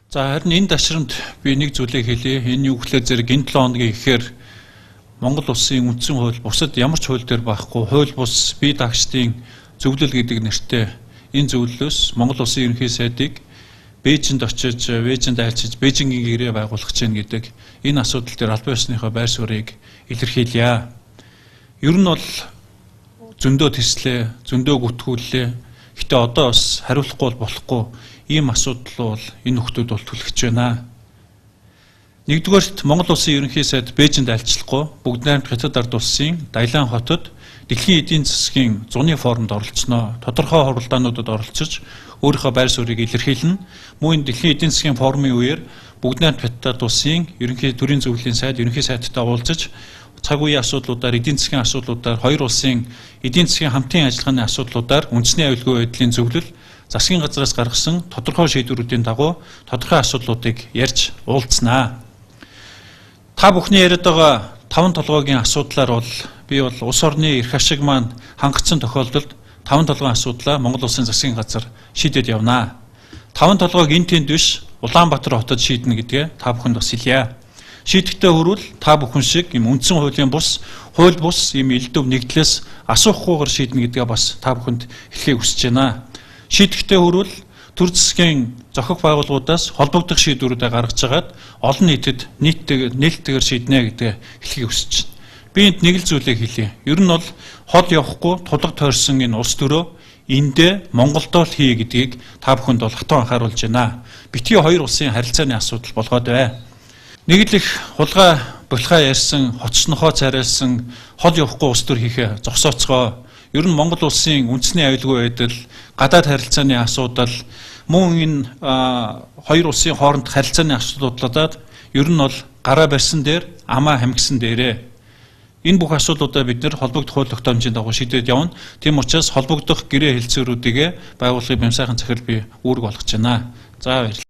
За харин энэ ташрамд би нэг зүйлийг хэлье. Энэ юу гэхээр зэрэг энэ 7 хоногийн ихээр Монгол улсын үндсэн хууль бусад ямар ч хууль дээр байхгүй хууль бус бие даагчдын зөвлөл гэдэг нэртэй энэ зөвлөлөөс Монгол улсын ерөнхий сайдыг Бээжинд очиж, Бээжинд айлчиж, Бээжингийн гэрээ байгуулах гэж байна гэдэг энэ асуудал дээр албан ёсныхоо байр суурийг илэрхийлье. Ер нь бол зөндөө тэслээ, зөндөө гүтгүүллээ. Гэтэ одоо бас хариулахгүй болохгүй ийм асуудал бол энэ нөхдүүд бол түлхэж байна. Нэгдүгээрт Монгол улсын ерөнхий сайд Бээжинд айлчлахгүй бүгд найрамд хятад ард улсын Дайлан хотод Дэлхийн эдийн засгийн зуны форумд оролцсноо. Тодорхой хуралдаануудад оролцож өөрийнхөө байр суурийг илэрхийлнэ. Мөн энэ Дэлхийн эдийн засгийн форумын үеэр бүгд найрамд хятад улсын ерөнхий төрийн зөвлөлийн сайд ерөнхий сайдтай уулзаж цаг үеийн асуудлуудаар, эдийн засгийн асуудлуудаар, хоёр улсын эдийн засгийн хамтын ажиллагааны асуудлуудаар үндэсний аюулгүй байдлын зөвлөл, засгийн газраас гаргасан тодорхой шийдвэрүүдийн дагуу тодорхой асуудлуудыг ярьж уулзнаа. Та бүхний яриад байгаа 5 толгойн асуудлаар бол би бол улс орны эрх ашиг маань хангагдсан тохиолдолд 5 толгойн асуудлаа Монгол улсын засгийн газар шийдээд явнаа. 5 толгойг энэ тэнд биш Улаанбаатар хотод шийднэ гэдгээ та бүхэнд бас хэлье. Шийдэхдээ хүрвэл та бүхэн шиг юм үндсэн хуулийн бус, хууль бус юм элдв нэгдлээс асуухгүйгээр шийднэ гэдгээ бас та бүхэнд хэлхийг хүсэж байна. Шийдэхдээ хүрвэл төр засгийн зохих байгууллагуудаас холбогдох шийдвэрүүдээ гаргаж агаад олон нийтэд нээлттэйгээр шийднэ гэдгээ хэлхийг хүсэж байна. Би энд нэг л зүйлийг хэлье. Ер нь бол хол явахгүй тулга тойрсон энэ улс төрөө эндээ Монголдоо л хий гэдгийг та бүхэнд бол хатуу анхааруулж байна. Битгий хоёр улсын харилцааны асуудал болгоод бай. Нэг л их хулгай булхай ярьсан, хоцснохоо царайлсан хол явахгүй улс төр хийхэ зогсооцгоо. Ер нь Монгол улсын үндэсний аюулгүй байдал, гадаад харилцааны асуудал, мөн энэ хоёр улсын хооронд харилцааны асуудлуудад ер нь бол гараа барьсан дээр амаа хамгисан дээрээ. Энэ бүх асуудлуудаа бид нэр холбогдох хууль тогтоомжийн дагуу шийдээд явна. Тийм учраас холбогдох гэрээ хэлцээрүүдийг байгуулахын бямсайхан захирал би үүрэг болгож байна. За баярлалаа.